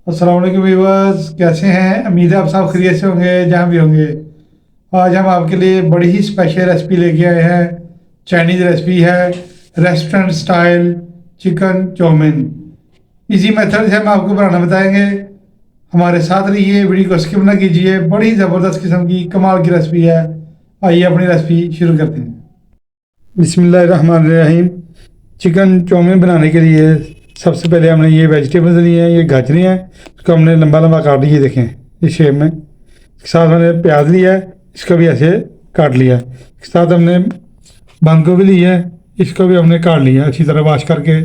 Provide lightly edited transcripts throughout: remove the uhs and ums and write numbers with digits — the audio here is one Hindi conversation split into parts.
अस्सलाम वालेकुम व्यूअर्स, कैसे हैं? उम्मीद है आप सब खैरियत से होंगे जहाँ भी होंगे। आज हम आपके लिए बड़ी ही स्पेशल रेसिपी लेके आए हैं। चाइनीज़ रेसिपी है, restaurant style chicken chow mein. Easy method से हम आपको बनाना बताएंगे। हमारे साथ रहिए, वीडियो को स्किप ना कीजिए। बड़ी ज़बरदस्त किस्म की कमाल की रेसिपी है। आइए अपनी रेसिपी शुरू करते हैं। बिस्मिल्लाहिर्रहमानिर्रहीम। चिकन चाउमीन बनाने के लिए सबसे पहले हमने ये वेजिटेबल्स ली हैं, ये गाजरें हैं, इसको हमने लंबा लंबा काट लिया। देखें इस शेप में। इसके साथ हमने प्याज लिया है, इसको भी ऐसे काट लिया। इसके साथ हमने बंद गोभी ली है, इसको भी हमने काट लिया अच्छी तरह वॉश करके।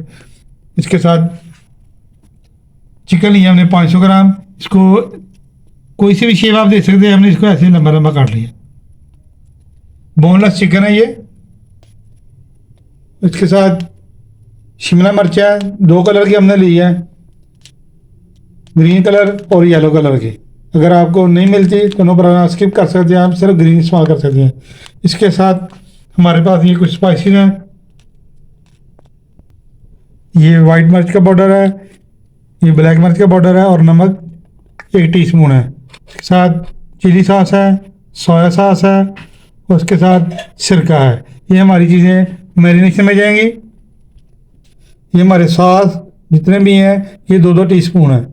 इसके साथ चिकन लिया हमने 500 ग्राम। इसको कोई सी भी शेप आप दे सकते हैं, हमने इसको ऐसे लंबा लंबा काट लिया। बोनलेस चिकन है ये। इसके साथ शिमला मिर्च है, 2 कलर की हमने ली है, ग्रीन कलर और येलो कलर की। अगर आपको नहीं मिलती तो नो प्रॉब्लम, स्किप कर सकते हैं, आप सिर्फ ग्रीन इस्तेमाल कर सकते हैं। इसके साथ हमारे पास ये कुछ स्पाइसेस हैं। ये वाइट मिर्च का पाउडर है, ये ब्लैक मिर्च का पाउडर है और नमक 1 टीस्पून है। इसके साथ चिली सॉस है, सोया सॉस है और उसके साथ सिरका है। ये हमारी चीज़ें मैरिनेशन में जाएंगी। ये हमारे सॉस जितने भी हैं ये 2-2 टीस्पून है।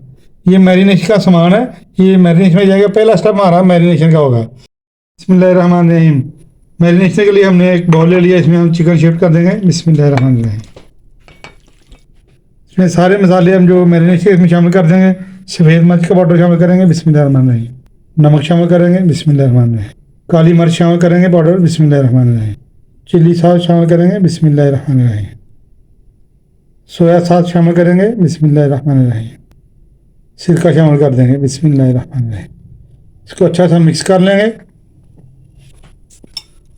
ये मैरिनेशन का सामान है, ये मैरिनेशन में जाएगा। पहला स्टेप हमारा मैरिनेशन का होगा। बिस्मिल्लाहिर्रहमानिर्रहीम। मैरिनेशन के लिए हमने एक बाउल ले लिया, इसमें हम चिकन शिफ्ट कर देंगे। बिस्मिल्लाहिर्रहमानिर्रहीम। इसमें सारे मसाले हम जो मैरिनेशन इसमें शामिल कर देंगे। सफ़ेद मिर्च का पाउडर शामिल करेंगे, बिस्मिल्लाहिर्रहमानिर्रहीम। नमक शामिल करेंगे, बिस्मिल्लाहिर्रहमानिर्रहीम। काली मिर्च शामिल करेंगे पाउडर, बिस्मिल्लाहिर्रहमानिर्रहीम। चिली सॉस शामिल करेंगे, बिस्मिल्लाहिर्रहमानिर्रहीम। सोया सॉस शामिल करेंगे, बिस्मिल्लाहिर्रहमानिर्रहीम। सिरका शामिल कर देंगे, बिस्मिल्लाहिर्रहमानिर्रहीम। इसको अच्छा सा मिक्स कर लेंगे,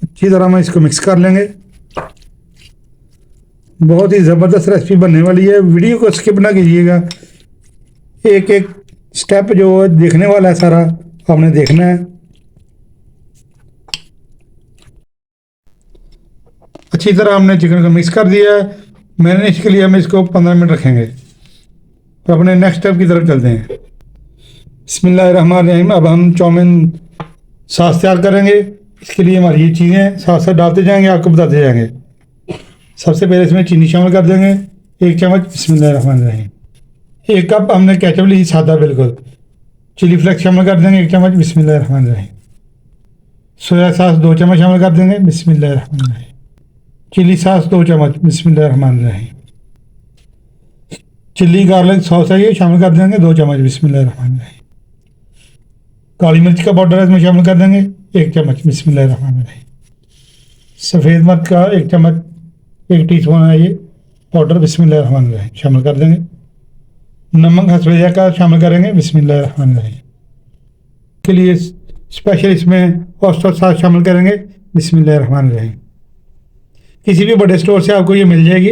अच्छी तरह में इसको मिक्स कर लेंगे। बहुत ही ज़बरदस्त रेसिपी बनने वाली है, वीडियो को स्किप ना कीजिएगा। एक एक स्टेप जो देखने वाला है सारा आपने देखना है। अच्छी तरह हमने चिकन को मिक्स कर दिया है। मैरिनेशन के लिए हम इसको 15 मिनट रखेंगे। तो अपने नेक्स्ट स्टेप की तरफ चलते हैं। बिस्मिल्लाहिर्रहमानिर्रहीम। अब हम चाउमीन सॉस तैयार करेंगे। इसके लिए हमारी ये चीज़ें साथ साथ डालते जाएंगे, आपको बताते जाएंगे। सबसे पहले इसमें चीनी शामिल कर देंगे, 1 चम्मच, बिस्मिल्लाहिर्रहमानिर्रहीम। 1 कप हमने केचप ली सादा बिल्कुल। चिली फ्लेक्स शामिल कर देंगे 1 चम्मच, बिस्मिल्लाहिर्रहमानिर्रहीम। सोया सॉस 2 चम्मच शामिल कर देंगे, बिस्मिल्लाहिर्रहमानिर्रहीम। चिली सॉस 2 चम्मच, बिस्मिल्लाहिर्रहमानिर्रहीम। चिल्ली गार्लिक सॉस है, ये शामिल कर देंगे 2 चम्मच, बिस्मिल्लाहिर्रहमानिर्रहीम। काली मिर्च का पाउडर है, इसमें शामिल कर देंगे 1 चम्मच, बिस्मिल्लाहिर्रहमानिर्रहीम। सफ़ेद मिर्च का 1 चम्मच, 1 टीस्पून है ये पाउडर, बिस्मिल्लाहिर्रहमानिर्रहीम, शामिल कर देंगे। नमक हस्बे ज़ायक़ा का शामिल करेंगे, बिस्मिल्लाहिर्रहमानिर्रहीम। के लिए स्पेशल इसमें ऑयस्टर सॉस शामिल करेंगे, बिस्मिल्लाहिर्रहमानिर्रहीम। किसी भी बड़े स्टोर से आपको ये मिल जाएगी।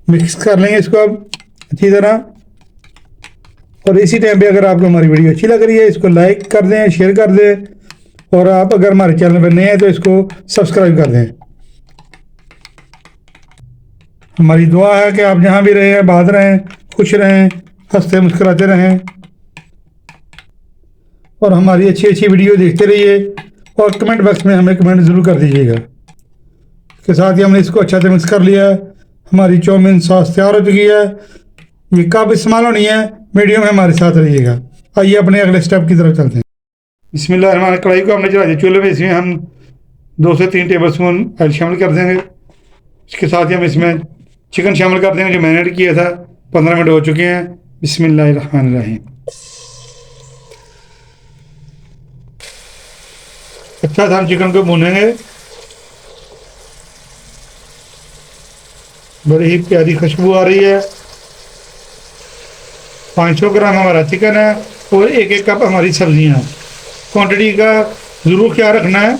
मिक्स कर लेंगे इसको अब अच्छी तरह। और इसी टाइम पे अगर आपको हमारी वीडियो अच्छी लग रही है, इसको लाइक कर दें, शेयर कर दें। और आप अगर हमारे चैनल पर नए हैं तो इसको सब्सक्राइब कर दें। हमारी दुआ है कि आप जहाँ भी रहें, आबाद रहें, खुश रहें, हंसते मुस्कुराते रहें और हमारी अच्छी अच्छी वीडियो देखते रहिए। और कमेंट बॉक्स में हमें कमेंट ज़रूर कर दीजिएगा। इसके साथ ही हमने इसको अच्छा से मिक्स कर लिया है। हमारी चाउमीन सॉस तैयार हो चुकी है। ये कब इस्तेमाल होनी है, मीडियम में हमारे साथ रहिएगा। आइए अपने अगले स्टेप की तरफ चलते हैं। बिस्मिल्लाह। कढ़ाई को हमने चढ़ा दिया चूल्हे में। इसमें हम 2 से 3 टेबल स्पून ऑयल शामिल कर देंगे। इसके साथ ही हम इसमें चिकन शामिल कर देंगे जो मैरिनेट किया था। 15 मिनट हो चुके हैं। बिस्मिल्लाहिर्रहमानिर्रहीम। अच्छा सा हम चिकन को भूनेंगे। बड़ी ही प्यारी खुशबू आ रही है। 500 ग्राम हमारा चिकन है और 1-1 कप हमारी सब्जियां। क्वांटिटी का ज़रूर ख्याल रखना है,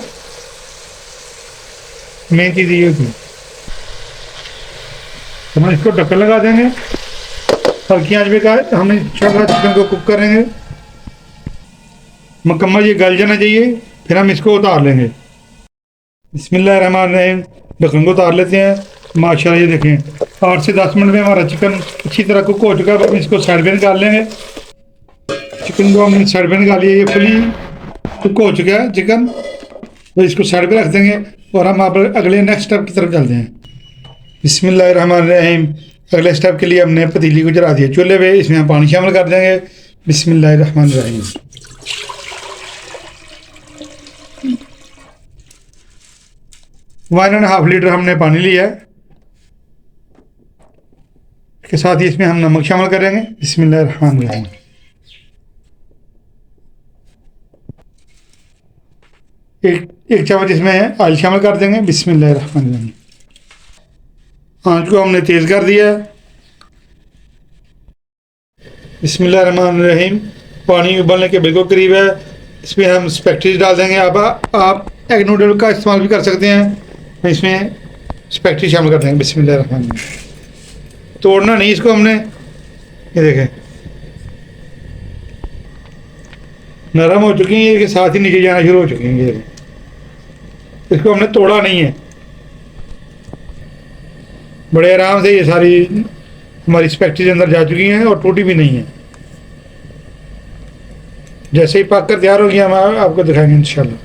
मेन चीज़ ये होती है। हम इसको ढक्कन लगा देंगे। हल्की आंच में का हम चिकन को कुक करेंगे। मुकम्मल ये गल जाना चाहिए, फिर हम इसको उतार लेंगे। बिस्मिल्लाहिर्रहमानिर्रहीम। ढक्कन को उतार लेते हैं माशाल्लाह ये देखें 8 से 10 मिनट में हमारा चिकन अच्छी तरह कुक हो चुका है। अब हम इसको साइड पे निकाल लेंगे। चिकन को हमने साइड पे निकाल लिया, ये फुली कुक हो चुका है चिकन, तो इसको साइड पे रख देंगे और हम अब अगले नेक्स्ट स्टेप की तरफ चलते हैं। बिस्मिल्लाहिर्रहमानिर्रहीम। अगले स्टेप के लिए हमने पतीली को चढ़ा दिया चूल्हे पे, इसमें हम पानी शामिल कर देंगे। बिस्मिल्लाहिर्रहमानिर्रहीम। 1.5 लीटर हमने पानी लिया है। इसके साथ ही इसमें हम नमक शामिल करेंगे। बिस्मिल्लाहिर्रहमानिर्रहीम। एक चम्मच इसमें ऑयल शामिल कर देंगे। बिस्मिल्लाहिर्रहमानिर्रहीम। आंच को हमने तेज़ कर दिया है। बिस्मिल्लाहिर्रहमानिर्रहीम। पानी उबलने के बिल्कुल करीब है, इसमें हम स्पैगेटी डाल देंगे। अब आप एग नूडल का इस्तेमाल भी कर सकते हैं, इसमें स्पैगेटी शामिल कर देंगे। बिस्मिल्लाहिर्रहमानिर्रहीम। तोड़ना नहीं इसको हमने, ये देखें नरम हो चुकी है, इसके साथ ही नीचे जाना शुरू हो चुकी हैं। ये इसको हमने तोड़ा नहीं है, बड़े आराम से ये सारी हमारी स्पैगेटी अंदर जा चुकी हैं और टूटी भी नहीं है। जैसे ही पक कर तैयार होगी हम आपको दिखाएंगे इंशाल्लाह।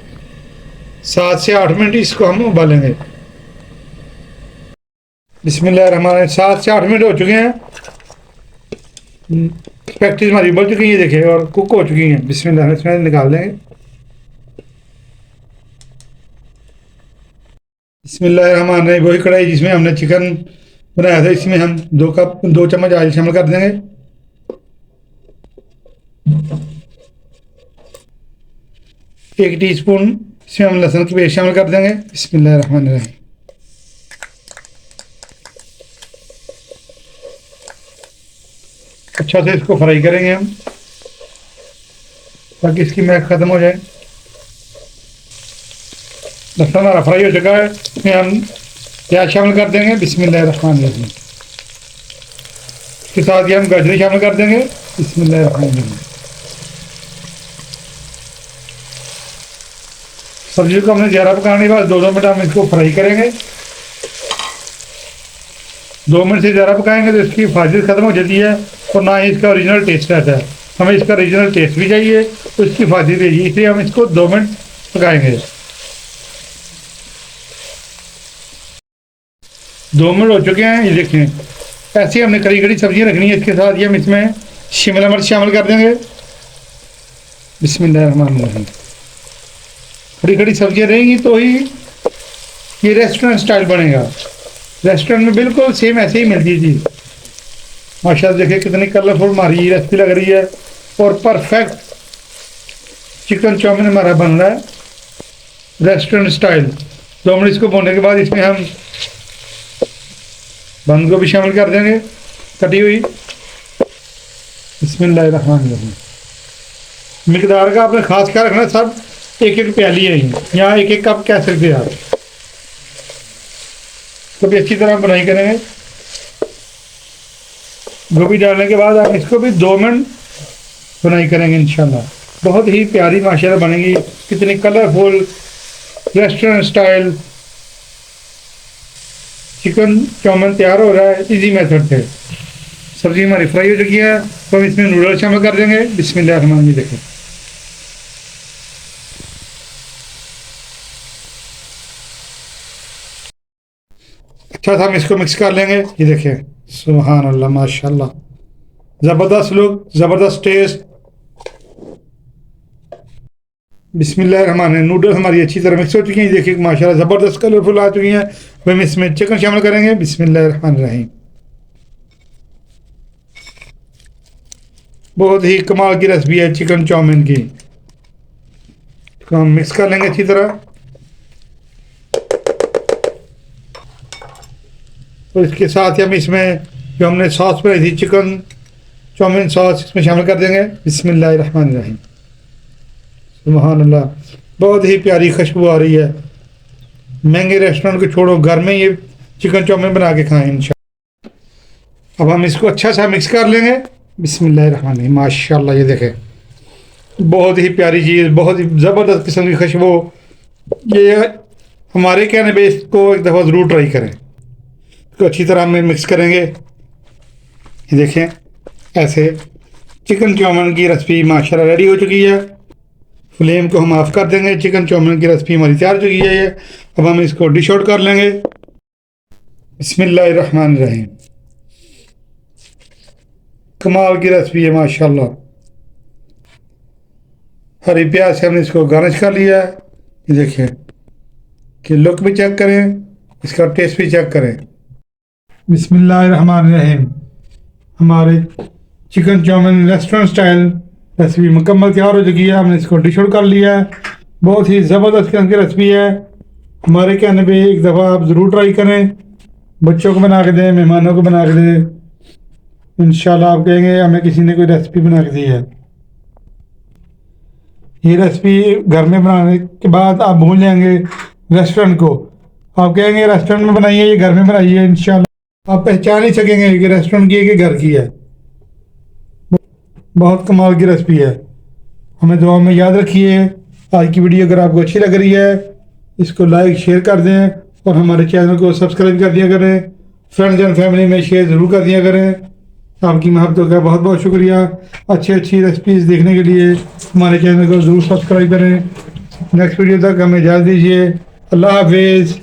7 से 8 मिनट इसको हम उबालेंगे। बिस्मिल्लाहिर्रहमानिर्रहीम। 7 से 8 मिनट हो चुके हैं, स्पैगेटी हमारी उबल चुकी हैं, ये देखें, और कुक हो चुकी हैं। बिस्मिल्लाह, इसमें निकाल देंगे। बिस्मिल्लाहिर्रहमानिर्रहीम। वही कढ़ाई जिसमें हमने चिकन बनाया था, इसमें हम 2 चम्मच ऑयल शामिल कर देंगे। एक टीस्पून इसमें हम लहसुन की पेस्ट शामिल कर देंगे। बिस्मिल्लाहिर्रहमानिर्रहीम। अच्छा से इसको फ्राई करेंगे हम, ताकि इसकी महक ख़त्म हो जाए। लहसुन हमारा फ्राई हो चुका है, इसमें हम प्याज शामिल कर देंगे। बिस्मिल्लाहिर्रहमानिर्रहीम। इसके साथ ही हम गाजर शामिल कर देंगे। बिस्मिल्लाहिर्रहमानिर्रहीम। सब्जी को हमने ज़्यादा पकाने के बाद 2 मिनट हम इसको फ्राई करेंगे। 2 मिनट से ज़्यादा पकाएंगे तो इसकी हिफाजत ख़त्म हो जाती है और ना ही इसका ओरिजिनल टेस्ट रहता है। हमें इसका ओरिजिनल टेस्ट भी चाहिए तो इसकी हिफाजत चाहिए, इसलिए हम इसको 2 मिनट पकाएंगे। 2 मिनट हो चुके हैं, ये देखें। ऐसी हमने कड़ी कड़ी सब्जियाँ रखनी है। इसके साथ ही हम इसमें शिमला मिर्च शामिल कर देंगे। बिस्मिल्लाहिर्रहमानिर्रहीम। कड़ी कड़ी सब्जियाँ रहेंगी तो ही ये रेस्टोरेंट स्टाइल बनेगा। रेस्टोरेंट में बिल्कुल सेम ऐसे ही मिलती है चीज़। माशाल्लाह देखिए कितनी कलरफुल हमारी रेसिपी लग रही है और परफेक्ट चिकन चाउमीन हमारा बन रहा है रेस्टोरेंट स्टाइल। 2 मिनट इसको भूनने के बाद इसमें हम बंद गोभी शामिल कर देंगे कटी हुई। बिस्मिल्लाहिर्रहमानिर्रहीम। मिकदार का आपने खास ख्याल रखना, सब 1-1 प्याली है, यहाँ 1-1 कप कह सकते हैं आप। तो भी अच्छी तरह बनाई करेंगे। गोभी डालने के बाद आप इसको भी 2 मिनट बनाई करेंगे इंशाल्लाह। बहुत ही प्यारी माशाल्लाह बनेगी। कितनी colourful restaurant style chicken chow mein तैयार हो रहा है इजी मेथड से। सब्जी हमारी फ्राई हो चुकी है, तो हम इसमें नूडल शामिल कर देंगे। बिस्मिल्लाहिर्रहमानिर्रहीम। देखें अच्छा था, हम इसको मिक्स कर लेंगे। ये देखें, सुभान अल्लाह, माशाल्लाह, ज़बरदस्त लुक, ज़बरदस्त टेस्ट। बिस्मिल्लाहिर्रहमानिर्रहीम। नूडल हमारी अच्छी तरह मिक्स हो चुकी हैं, देखिए माशाल्लाह ज़बरदस्त कलरफुल आ चुकी हैं। वह हम इसमें चिकन शामिल करेंगे। बिस्मिल्लाहिर्रहमानिर्रहीम। बहुत ही कमाल की रेसिपी है चिकन चाउमीन की। तो हम मिक्स कर लेंगे अच्छी तरह। और इसके साथ ही हम इसमें जो हमने सॉस बनाई थी चिकन चाउमीन सॉस, इसमें शामिल कर देंगे। बिस्मिल्लाहिर्रहमानिर्रहीम। सुभान अल्लाह, बहुत ही प्यारी खुशबू आ रही है। महंगे रेस्टोरेंट को छोड़ो, घर में ये चिकन चाउमीन बना के खाएं इंशाल्लाह। अब हम इसको अच्छा सा मिक्स कर लेंगे। बिस्मिल्लाहिर्रहमानिर्रहीम। माशाल्लाह, ये देखें, बहुत ही प्यारी चीज़, बहुत ही ज़बरदस्त किस्म की खुशबू। ये हमारे कहने पे इसको एक दफ़ा ज़रूर ट्राई करें। इसको अच्छी तरह में मिक्स करेंगे। ये देखें, ऐसे चिकन चाउमीन की रेसिपी माशाल्लाह रेडी हो चुकी है। फ्लेम को हम ऑफ कर देंगे। चिकन चाउमीन की रेसिपी हमारी तैयार हो चुकी है ये। अब हम इसको डिश आउट कर लेंगे। बिस्मिल्लाहिर्रहमानिर्रहीम। कमाल की रेसिपी है माशाल्लाह। हरी प्याज से हमने इसको गार्निश कर लिया है। ये देखिए कि लुक भी चेक करें, इसका टेस्ट भी चेक करें। बिस्मिल्लाहिर्रहमानिर्रहीम। हमारे chicken chow mein restaurant style recipe मुकम्मल तैयार हो चुकी है। हमने इसको डिश आउट कर लिया है। बहुत ही ज़बरदस्त किस्म की रेसिपी है। हमारे कहने पे एक दफ़ा आप ज़रूर ट्राई करें। बच्चों को बना के दें, मेहमानों को बना के दें। इंशाल्लाह आप कहेंगे हमें किसी ने कोई रेसिपी बना के दी है। ये रेसिपी घर में बनाने के बाद आप भूल जाएंगे रेस्टोरेंट को। आप कहेंगे रेस्टोरेंट में बनाइए, ये घर में बनाइए। इंशाल्लाह आप पहचान ही सकेंगे कि रेस्टोरेंट की है कि घर की है। बहुत कमाल की रेसिपी है। हमें दुआ में याद रखिए। आज की वीडियो अगर आपको अच्छी लग रही है, इसको लाइक शेयर कर दें और हमारे चैनल को सब्सक्राइब कर दिया करें। फ्रेंड्स एंड फैमिली में शेयर ज़रूर कर दिया करें। आपकी मोहब्बतों का बहुत बहुत शुक्रिया। अच्छी अच्छी रेसिपीज़ देखने के लिए हमारे चैनल को ज़रूर सब्सक्राइब करें। नेक्स्ट वीडियो तक हमें इजाज़त दीजिए। अल्लाह हाफिज़।